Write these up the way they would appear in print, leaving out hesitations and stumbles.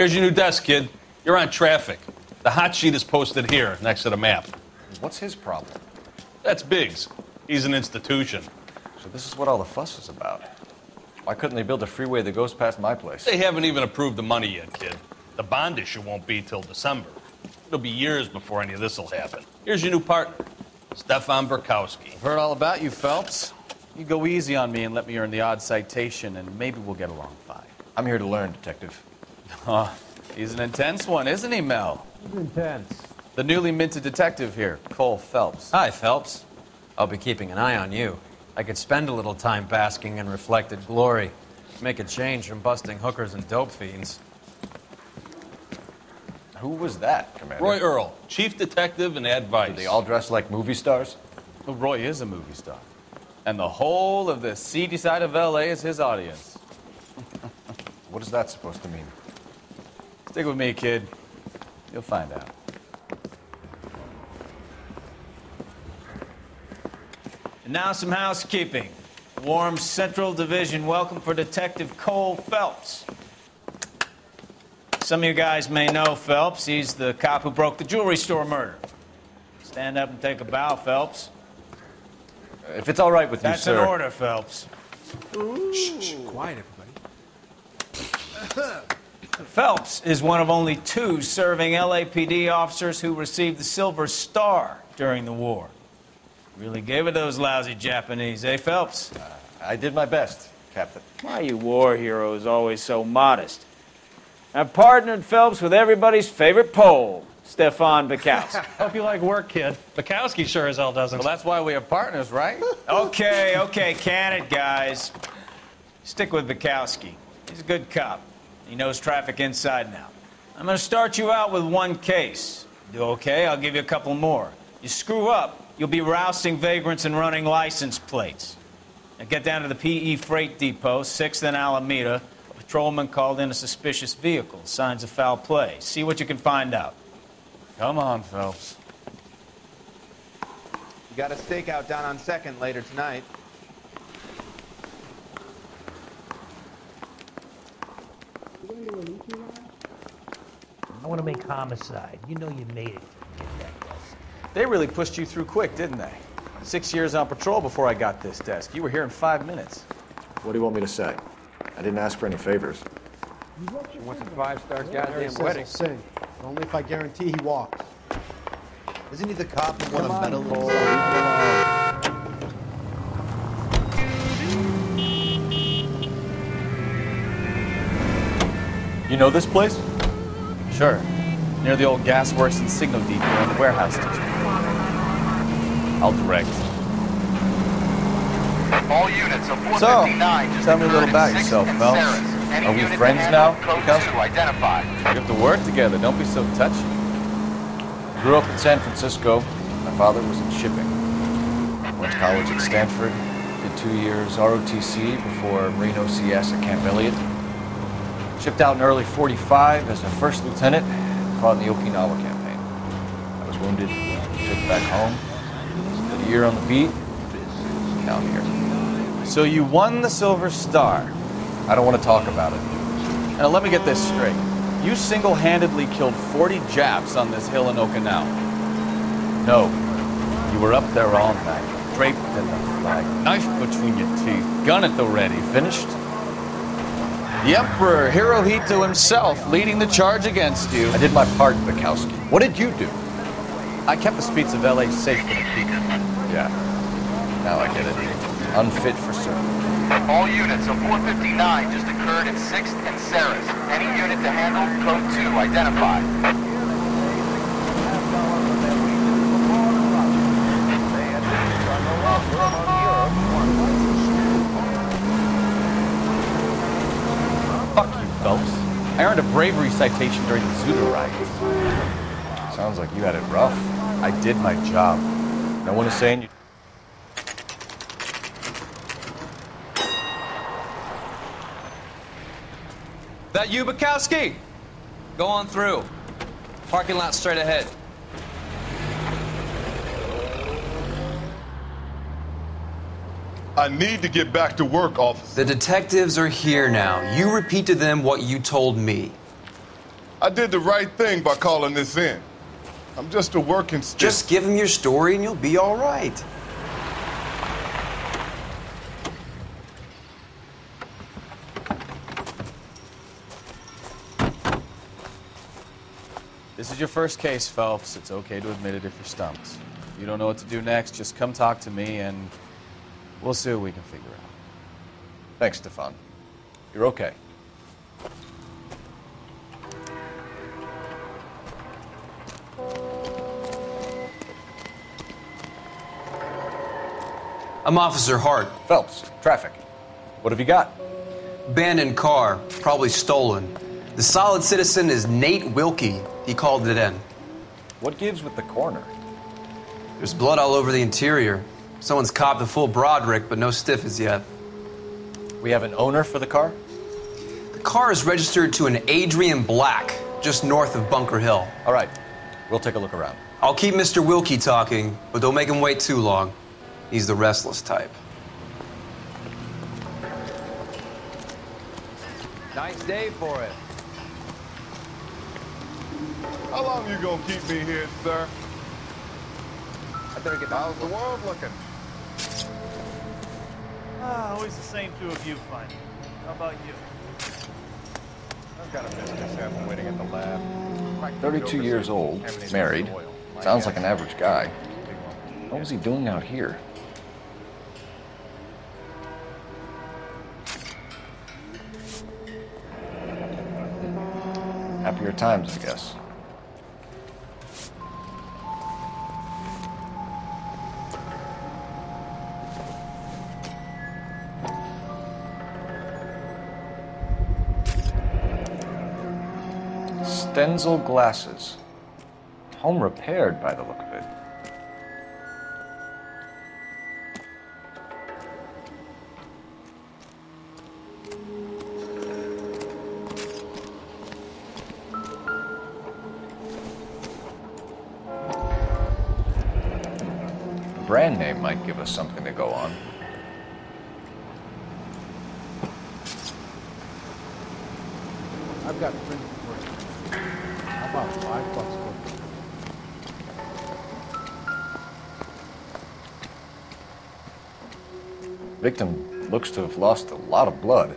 Here's your new desk, kid. You're on traffic. The hot sheet is posted here, next to the map. What's his problem? That's Biggs. He's an institution. So this is what all the fuss is about. Why couldn't they build a freeway that goes past my place? They haven't even approved the money yet, kid. The bond issue won't be till December. It'll be years before any of this will happen. Here's your new partner, Stefan Burkowski. I've heard all about you, Phelps. You go easy on me and let me earn the odd citation, and maybe we'll get along fine. I'm here to learn, Detective. He's an intense one, isn't he, Mel? He's intense. The newly minted detective here, Cole Phelps. Hi, Phelps. I'll be keeping an eye on you. I could spend a little time basking in reflected glory. Make a change from busting hookers and dope fiends. Who was that, Commander? Roy Earl, chief detective and advice. Do they all dress like movie stars? Well, Roy is a movie star. And the whole of the seedy side of L.A. is his audience. What is that supposed to mean? Stick with me, kid. You'll find out. And now some housekeeping. Warm Central Division welcome for Detective Cole Phelps. Some of you guys may know Phelps. He's the cop who broke the jewelry store murder. Stand up and take a bow, Phelps. If it's all right with you, sir. That's an order, Phelps. Shh, quiet, everybody. Phelps is one of only 2 serving LAPD officers who received the Silver Star during the war. Really gave it those lousy Japanese, eh, Phelps? I did my best, Captain. Why are you war heroes always so modest? I've partnered Phelps with everybody's favorite Pole, Stefan Burkowski. Hope you like work, kid. Bukowski sure as hell doesn't. Well, that's why we have partners, right? Okay, can it, guys. Stick with Burkowski. He's a good cop. He knows traffic inside and out. I'm going to start you out with 1 case. Do okay, I'll give you a couple more. You screw up, you'll be rousting vagrants and running license plates. Now get down to the PE Freight Depot, 6th and Alameda. A patrolman called in a suspicious vehicle. Signs of foul play. See what you can find out. Come on, Phelps. We got a stakeout down on 2nd later tonight. I want to make homicide. You know you made it to get that desk. They really pushed you through quick, didn't they? 6 years on patrol before I got this desk. You were here in 5 minutes. What do you want me to say? I didn't ask for any favors. She wants a 5-star goddamn wedding. Sing. Only if I guarantee he walks. Isn't he the cop who won a medal? You know this place? Sure. Near the old gas works and signal depot in the warehouse district. I'll direct. All units of So, 459 tell me a little about yourself, Phelps. Are we friends now, Code 2 identified. We have to work together. Don't be so touchy. Grew up in San Francisco. My father was in shipping. Went to college at Stanford. Did 2 years ROTC before Marine OCS at Camp Elliott. Shipped out in early '45 as a first lieutenant. Fought in the Okinawa campaign. I was wounded. Shipped back home. Did a year on the beat. Now I'm here. So you won the Silver Star. I don't want to talk about it. Now let me get this straight. You single-handedly killed 40 Japs on this hill in Okinawa. No. You were up there all night, draped in the flag, knife between your teeth, gun at the ready. Finished? The Emperor Hirohito himself leading the charge against you. I did my part, Bukowski. What did you do? I kept the streets of L.A. safe for the people. Yeah. Now I get it. Unfit for service. All units of 459 just occurred at 6th and Sarah's. Any unit to handle, Code 2 identified. Fuck you, Phelps. I earned a bravery citation during the Zuda riots. Sounds like you had it rough. I did my job. No one is saying you... That you, Bukowski? Go on through. Parking lot straight ahead. I need to get back to work, officer. The detectives are here now. You repeat to them what you told me. I did the right thing by calling this in. I'm just a working stick. Just give him your story and you'll be all right. This is your first case, Phelps. It's okay to admit it if you're stumped. If you don't know what to do next, just come talk to me and we'll see what we can figure out. Thanks, Stefan. You're okay. I'm Officer Hart. Phelps, traffic. What have you got? Abandoned car, probably stolen. The solid citizen is Nate Willzyyy. He called it in. What gives with the coroner? There's blood all over the interior. Someone's copped a full Broderick, but no stiff as yet. We have an owner for the car? The car is registered to an Adrian Black, just north of Bunker Hill. All right, we'll take a look around. I'll keep Mr. Willzyyy talking, but don't make him wait too long. He's the restless type. Nice day for it. How long you gonna keep me here, sir? I better get how's the world looking? Always the same two of you, fine. How about you? I've got a business I'm waiting at the lab. 32 years old, married. Sounds like an average guy. What was he doing out here? Happier times, I guess. Stenzel glasses. Home repaired by the look of it. The brand name might give us something to go on. I've got printed for you. How about $5 for it? Victim looks to have lost a lot of blood.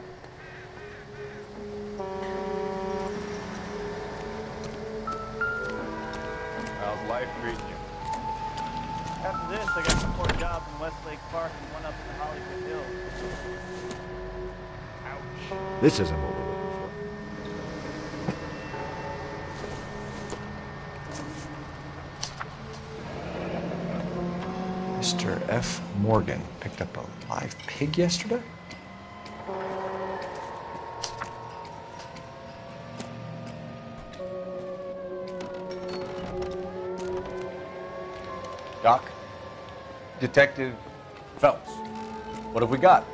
How's life treating you? After this, I got some more jobs in Westlake Park and one up in the Hollywood Hills. Ouch. This isn't what we're looking for. Mr. F. Morgan picked up a live pig yesterday? Doc? Detective Phelps. What have we got?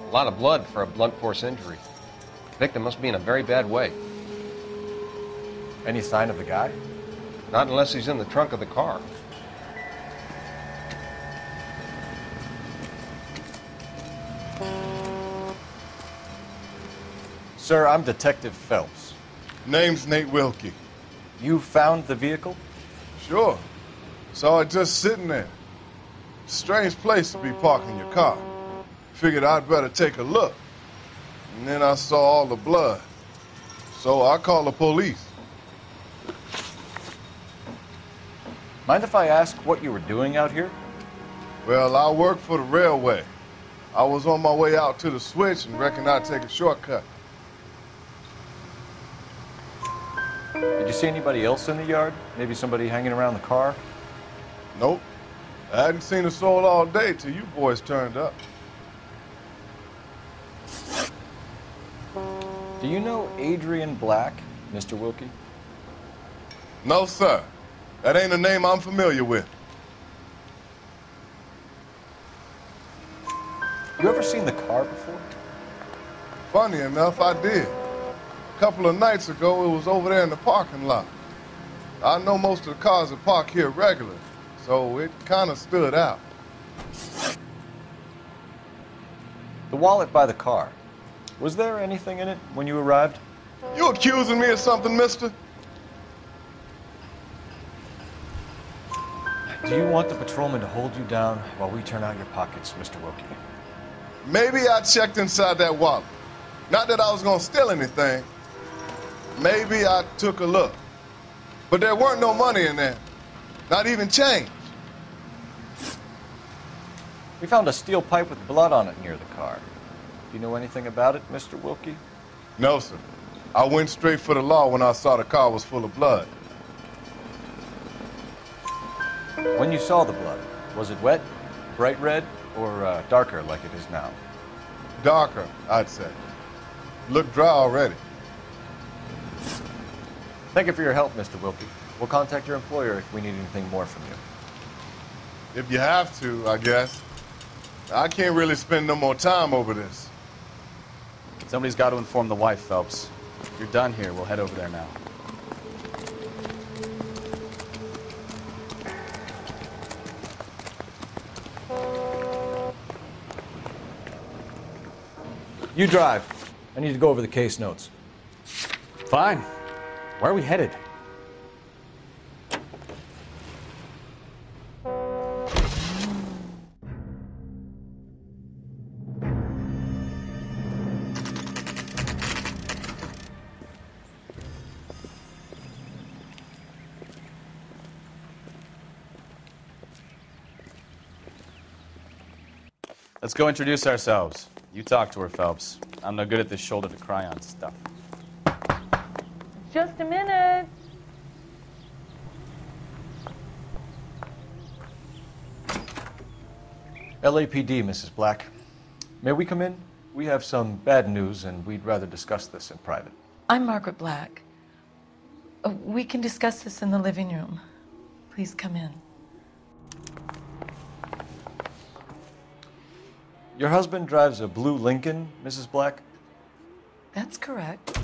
A lot of blood for a blunt force injury. The victim must be in a very bad way. Any sign of the guy? Not unless he's in the trunk of the car. Sir, I'm Detective Phelps. Name's Nate Willzyyy. You found the vehicle? Sure. Saw it just sitting there. Strange place to be parking your car. Figured I'd better take a look. And then I saw all the blood. So I called the police. Mind if I ask what you were doing out here? Well, I work for the railway. I was on my way out to the switch and reckoned I'd take a shortcut. Did you see anybody else in the yard? Maybe somebody hanging around the car? Nope. I hadn't seen a soul all day till you boys turned up. Do you know Adrian Black, Mr. Willzyyy? No, sir. That ain't a name I'm familiar with. You ever seen the car before? Funny enough, I did. A couple of nights ago, it was over there in the parking lot. I know most of the cars are parked here regular, so it kind of stood out. The wallet by the car. Was there anything in it when you arrived? You accusing me of something, mister? Do you want the patrolman to hold you down while we turn out your pockets, Mr. Wilkie? Maybe I checked inside that wallet. Not that I was gonna steal anything. Maybe I took a look. But there weren't no money in there. Not even change. We found a steel pipe with blood on it near the car. Do you know anything about it, Mr. Wilkie? No, sir. I went straight for the law when I saw the car was full of blood. When you saw the blood, was it wet, bright red, or darker like it is now? Darker, I'd say. Looked dry already. Thank you for your help, Mr. Wilkie. We'll contact your employer if we need anything more from you. If you have to, I guess. I can't really spend no more time over this. Somebody's got to inform the wife, Phelps. If you're done here, we'll head over there now. You drive. I need to go over the case notes. Fine. Where are we headed? Let's go introduce ourselves. You talk to her, Phelps. I'm no good at this shoulder to cry on stuff. Just a minute. LAPD, Mrs. Black. May we come in? We have some bad news, and we'd rather discuss this in private. I'm Margaret Black. We can discuss this in the living room. Please come in. Your husband drives a blue Lincoln, Mrs. Black? That's correct.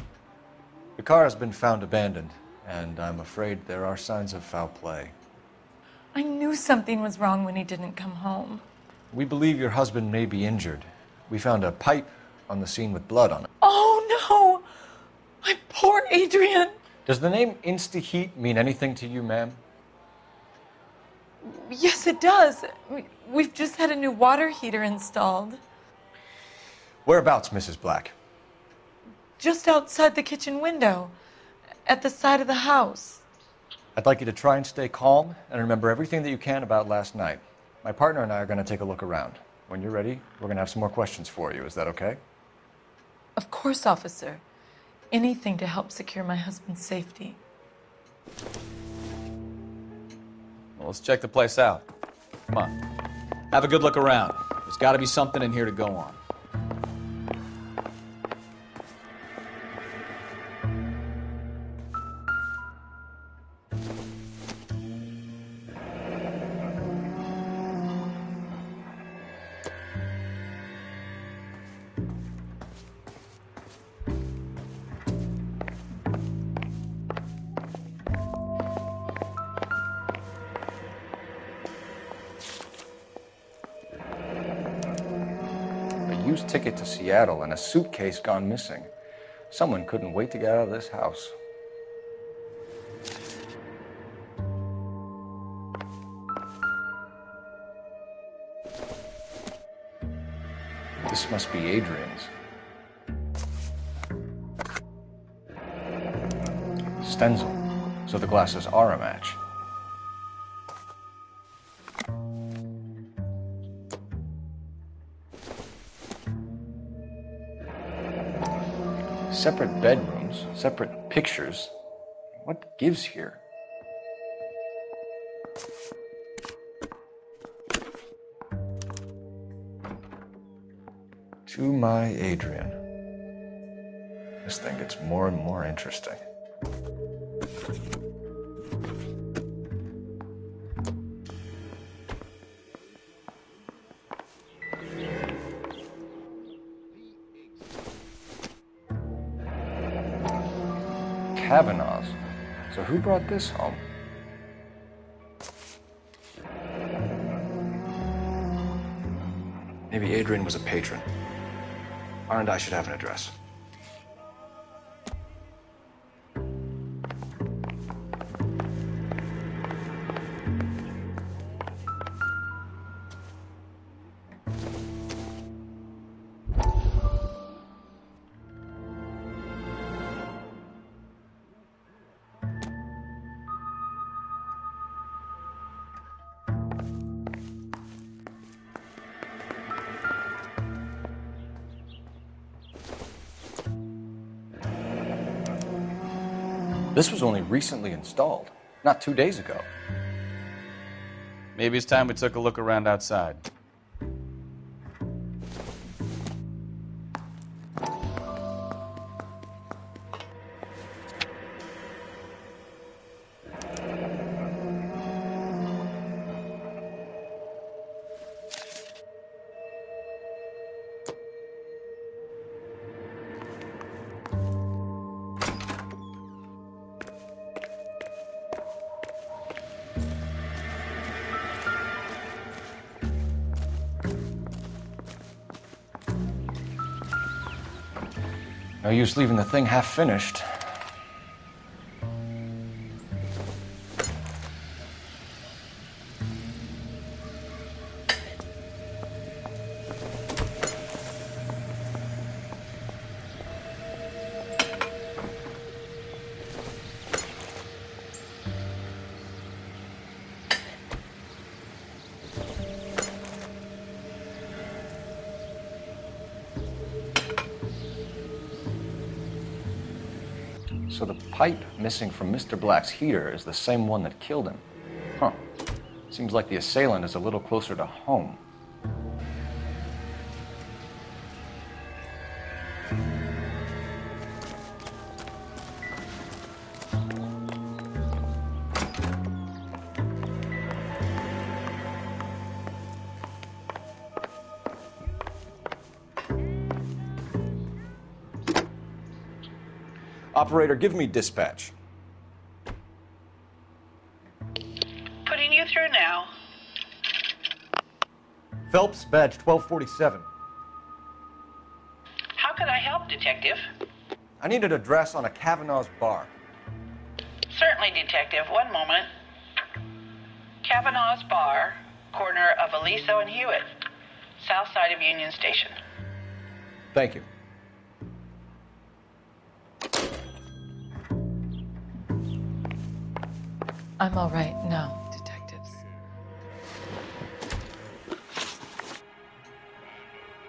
The car has been found abandoned, and I'm afraid there are signs of foul play. I knew something was wrong when he didn't come home. We believe your husband may be injured. We found a pipe on the scene with blood on it. Oh, no! My poor Adrian! Does the name Insta-Heat mean anything to you, ma'am? Yes, it does. We've just had a new water heater installed. Whereabouts, Mrs. Black? Just outside the kitchen window, at the side of the house. I'd like you to try and stay calm and remember everything that you can about last night. My partner and I are going to take a look around. When you're ready, we're going to have some more questions for you. Is that okay? Of course, officer. Anything to help secure my husband's safety. Well, let's check the place out. Come on. Have a good look around. There's got to be something in here to go on. Used ticket to Seattle and a suitcase gone missing. Someone couldn't wait to get out of this house. This must be Adrian's. Stencil, so the glasses are a match. Separate bedrooms, separate pictures. What gives here? To my Adrian. This thing gets more and more interesting. Kavanaugh's. So who brought this home? Maybe Adrian was a patron. R&I should have an address. This was only recently installed, not 2 days ago. Maybe it's time we took a look around outside. No use leaving the thing half finished. So the pipe missing from Mr. Black's heater is the same one that killed him. Huh. Seems like the assailant is a little closer to home. Operator, give me dispatch. Putting you through now. Phelps, badge 1247. How can I help, Detective? I need an address on a Kavanaugh's bar. Certainly, Detective. One moment. Kavanaugh's Bar, corner of Aliso and Hewitt, south side of Union Station. Thank you. I'm all right now, detectives.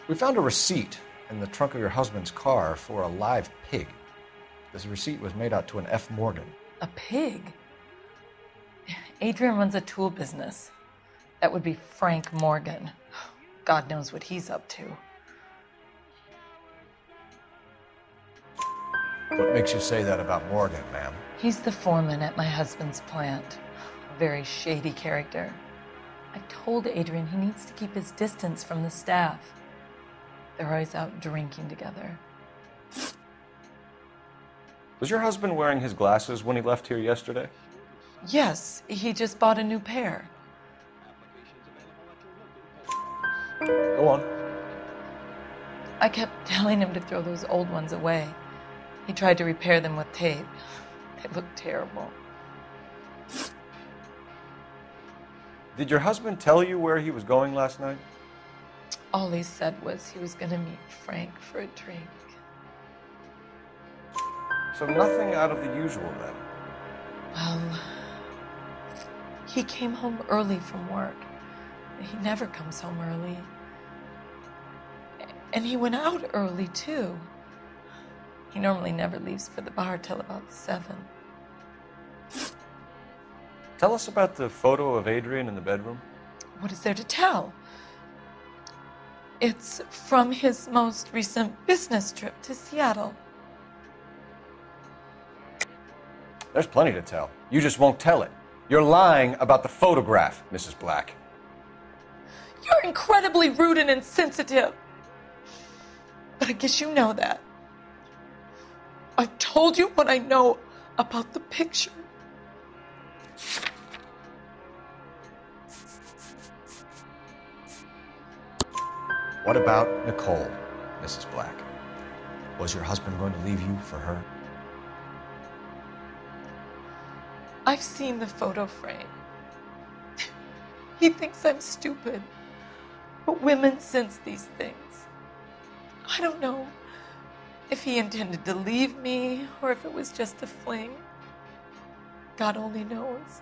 We found a receipt in the trunk of your husband's car for a live pig. This receipt was made out to an F. Morgan. A pig? Adrian runs a tool business. That would be Frank Morgan. God knows what he's up to. What makes you say that about Morgan, ma'am? He's the foreman at my husband's plant. A very shady character. I've told Adrian he needs to keep his distance from the staff. They're always out drinking together. Was your husband wearing his glasses when he left here yesterday? Yes, he just bought a new pair. Go on. I kept telling him to throw those old ones away. He tried to repair them with tape. They looked terrible. Did your husband tell you where he was going last night? All he said was he was going to meet Frank for a drink. So nothing out of the usual then? Well, he came home early from work. He never comes home early. And he went out early, too. He normally never leaves for the bar till about 7. Tell us about the photo of Adrian in the bedroom. What is there to tell? It's from his most recent business trip to Seattle. There's plenty to tell. You just won't tell it. You're lying about the photograph, Mrs. Black. You're incredibly rude and insensitive. But I guess you know that. I've told you what I know about the picture. What about Nicole, Mrs. Black? Was your husband going to leave you for her? I've seen the photo frame. He thinks I'm stupid. But women sense these things. I don't know if he intended to leave me or if it was just a fling. God only knows.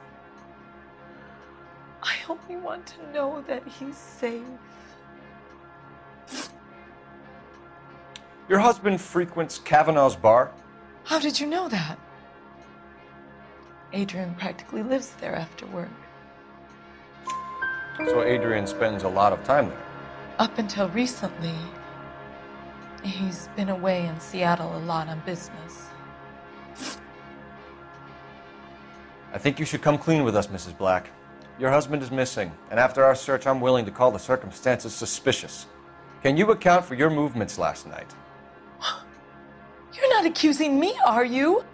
I only want to know that he's safe. Your husband frequents Kavanaugh's bar? How did you know that? Adrian practically lives there after work. So Adrian spends a lot of time there. Up until recently, he's been away in Seattle a lot on business. I think you should come clean with us, Mrs. Black. Your husband is missing, and after our search, I'm willing to call the circumstances suspicious. Can you account for your movements last night? You're not accusing me, are you?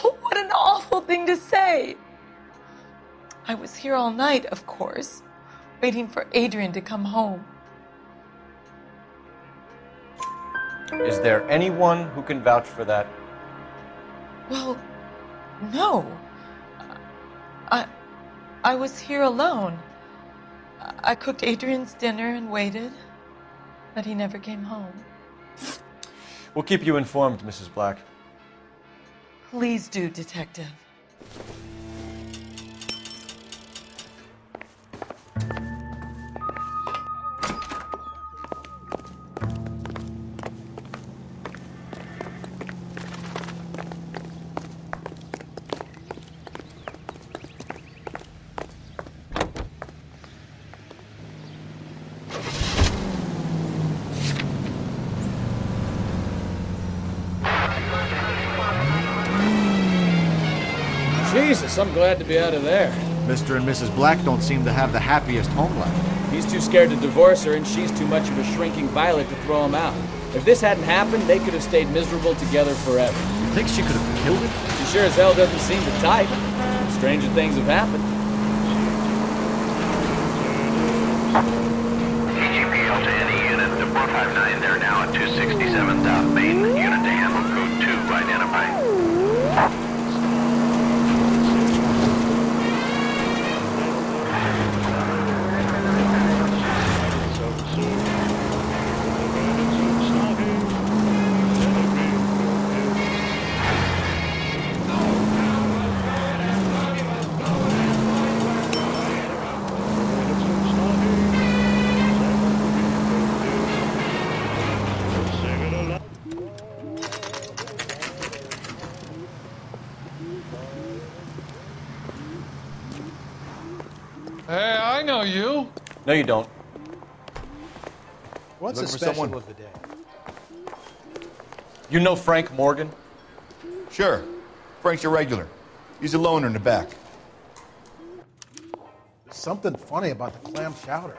What an awful thing to say. I was here all night, of course, waiting for Adrian to come home. Is there anyone who can vouch for that? Well, no. I was here alone. I cooked Adrian's dinner and waited, but he never came home. We'll keep you informed, Mrs. Black. Please do, Detective. Jesus, I'm glad to be out of there. Mr. and Mrs. Black don't seem to have the happiest home life. He's too scared to divorce her, and she's too much of a shrinking violet to throw him out. If this hadn't happened, they could have stayed miserable together forever. You think she could have killed him? She sure as hell doesn't seem the type. Stranger things have happened. EGPL to any unit to 459. They're now at 267 South Main. Unit to handle code 2 identified. Hey, I know you. No, you don't. What's Looking the for special someone? of the day? You know Frank Morgan? Sure. Frank's a regular. He's a loner in the back. There's something funny about the clam chowder.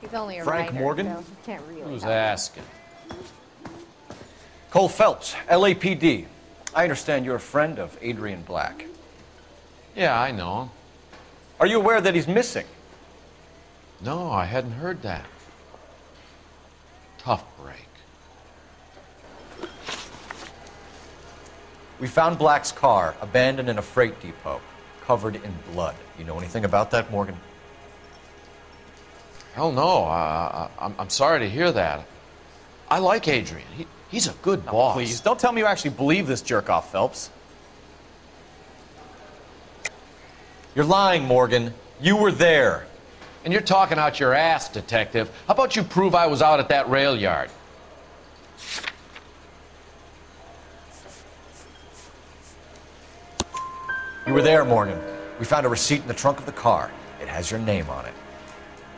He's only a Frank writer, Morgan? so he can't really Who's help. asking? Cole Phelps, LAPD. I understand you're a friend of Adrian Black. Yeah, I know him. Are you aware that he's missing? No, I hadn't heard that. Tough break. We found Black's car abandoned in a freight depot, covered in blood. You know anything about that, Morgan? Hell no. I'm sorry to hear that. I like Adrian. He's a good boss. Please, don't tell me you actually believe this jerk-off, Phelps. You're lying, Morgan. You were there. And you're talking out your ass, detective. How about you prove I was out at that rail yard? You were there, Morgan. We found a receipt in the trunk of the car. It has your name on it.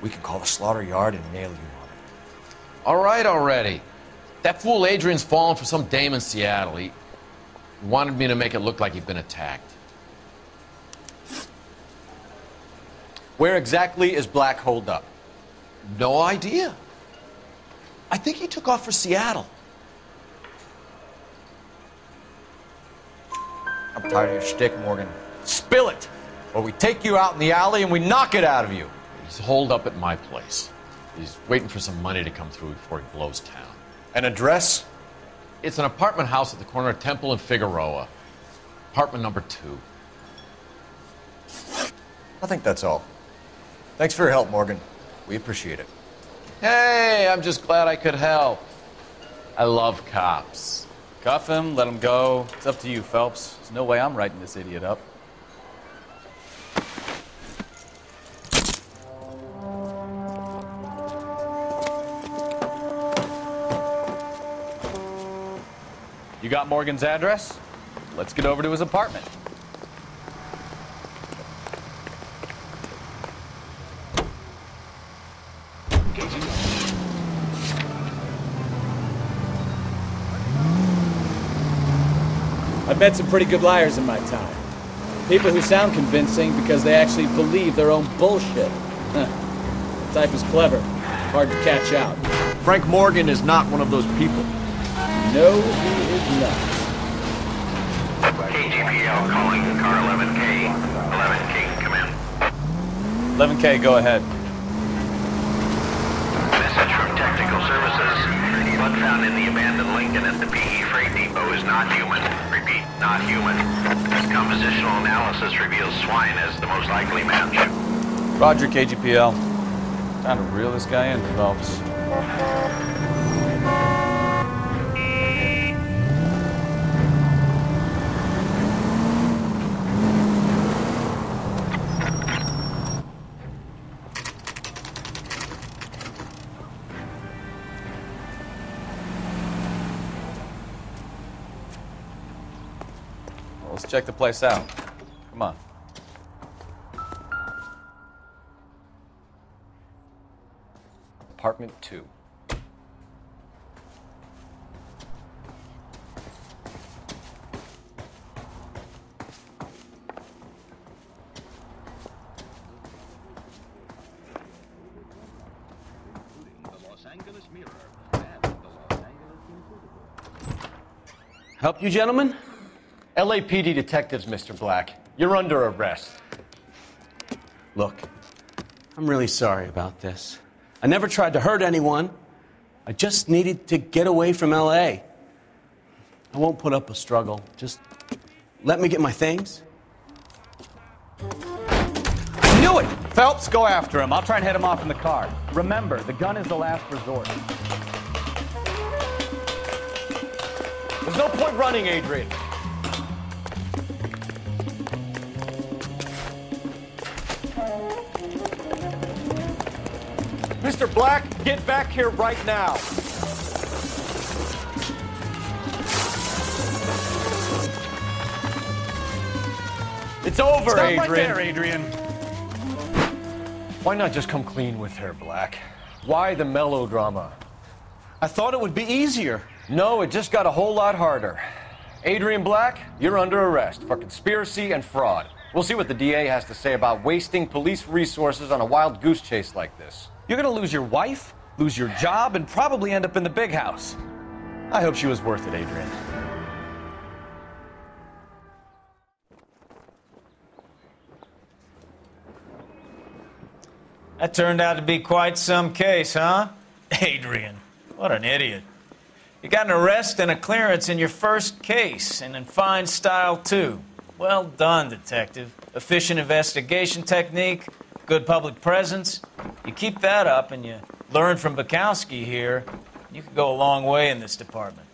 We can call the slaughter yard and nail you on it. All right already. That fool Adrian's fallen for some dame in Seattle. He wanted me to make it look like he'd been attacked. Where exactly is Black holed up? No idea. I think he took off for Seattle. I'm tired of your shtick, Morgan. Spill it, or we take you out in the alley and we knock it out of you. He's holed up at my place. He's waiting for some money to come through before he blows town. An address? It's an apartment house at the corner of Temple and Figueroa. Apartment number 2. I think that's all. Thanks for your help, Morgan. We appreciate it. Hey, I'm just glad I could help. I love cops. Cuff him, let him go. It's up to you, Phelps. There's no way I'm writing this idiot up. You got Morgan's address? let's get over to his apartment. I've met some pretty good liars in my time. People who sound convincing because they actually believe their own bullshit. The type is clever, hard to catch out. Frank Morgan is not one of those people. No, he is not. KGPL calling car 11K. 11K, come in. 11K, go ahead. Message from Technical Services. Blood found in the abandoned Lincoln at the PE Freight Depot is not human. Repeat, not human. Compositional analysis reveals swine as the most likely match. Roger, KGPL. Time to reel this guy in, Phelps. Let's check the place out. Come on. Apartment 2. Help you, gentlemen? LAPD detectives, Mr. Black. You're under arrest. Look, I'm really sorry about this. I never tried to hurt anyone. I just needed to get away from LA. I won't put up a struggle. Just let me get my things. I knew it! Phelps, go after him. I'll try and head him off in the car. Remember, the gun is the last resort. There's no point running, Adrian. Mr. Black, get back here right now. It's over, Stop Adrian. right there, Adrian. Why not just come clean with her, Black? Why the melodrama? I thought it would be easier. No, it just got a whole lot harder. Adrian Black, you're under arrest for conspiracy and fraud. We'll see what the DA has to say about wasting police resources on a wild goose chase like this. You're gonna lose your wife, lose your job, and probably end up in the big house. I hope she was worth it, Adrian. That turned out to be quite some case, huh? Adrian, what an idiot. You got an arrest and a clearance in your first case, and in fine style, too. Well done, detective. Efficient investigation technique, good public presence. You keep that up and you learn from Bukowski here, you could go a long way in this department.